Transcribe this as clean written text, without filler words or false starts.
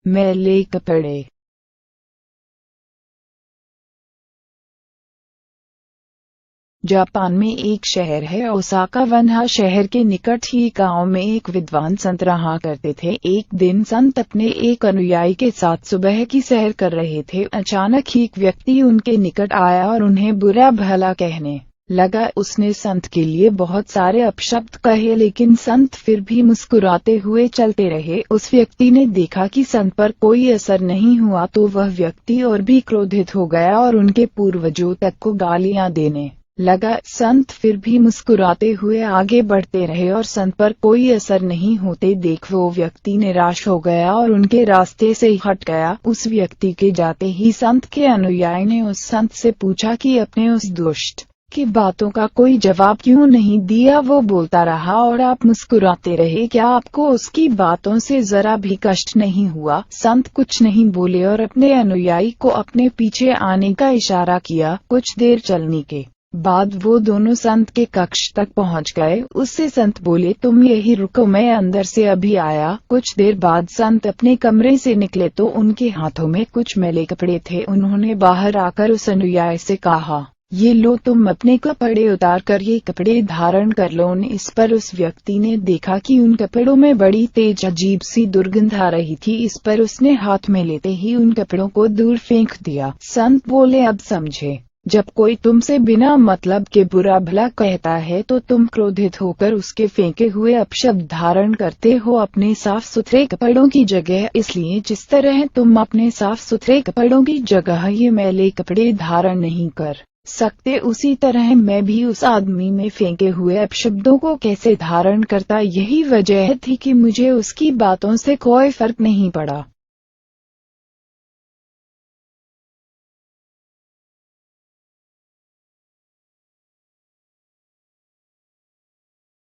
मैले कपड़े। जापान में एक शहर है ओसाका। वहाँ शहर के निकट ही गांव में एक विद्वान संत रहा करते थे। एक दिन संत अपने एक अनुयायी के साथ सुबह की सैर कर रहे थे। अचानक ही एक व्यक्ति उनके निकट आया और उन्हें बुरा भला कहने लगा। उसने संत के लिए बहुत सारे अपशब्द कहे, लेकिन संत फिर भी मुस्कुराते हुए चलते रहे। उस व्यक्ति ने देखा कि संत पर कोई असर नहीं हुआ तो वह व्यक्ति और भी क्रोधित हो गया और उनके पूर्वजों तक को गालियां देने लगा। संत फिर भी मुस्कुराते हुए आगे बढ़ते रहे और संत पर कोई असर नहीं होते देख वो व्यक्ति निराश हो गया और उनके रास्ते से हट गया। उस व्यक्ति के जाते ही संत के अनुयायी ने उस संत से पूछा कि अपने उस दुष्ट की बातों का कोई जवाब क्यों नहीं दिया। वो बोलता रहा और आप मुस्कुराते रहे, क्या आपको उसकी बातों से जरा भी कष्ट नहीं हुआ? संत कुछ नहीं बोले और अपने अनुयायी को अपने पीछे आने का इशारा किया। कुछ देर चलने के बाद वो दोनों संत के कक्ष तक पहुंच गए। उससे संत बोले, तुम यही रुको, मैं अंदर से अभी आया। कुछ देर बाद संत अपने कमरे से निकले तो उनके हाथों में कुछ मैले कपड़े थे। उन्होंने बाहर आकर उस अनुयायी से कहा, ये लो, तुम अपने कपड़े उतार कर ये कपड़े धारण कर लो। इस पर उस व्यक्ति ने देखा कि उन कपड़ों में बड़ी तेज अजीब सी दुर्गंध आ रही थी। इस पर उसने हाथ में लेते ही उन कपड़ों को दूर फेंक दिया। संत बोले, अब समझे, जब कोई तुमसे बिना मतलब के बुरा भला कहता है तो तुम क्रोधित होकर उसके फेंके हुए अपशब्द धारण करते हो अपने साफ सुथरे कपड़ों की जगह। इसलिए जिस तरह तुम अपने साफ सुथरे कपड़ों की जगह ये मैले कपड़े धारण नहीं कर सकते, उसी तरह मैं भी उस आदमी में फेंके हुए अपशब्दों को कैसे धारण करता। यही वजह थी कि मुझे उसकी बातों से कोई फर्क नहीं पड़ा।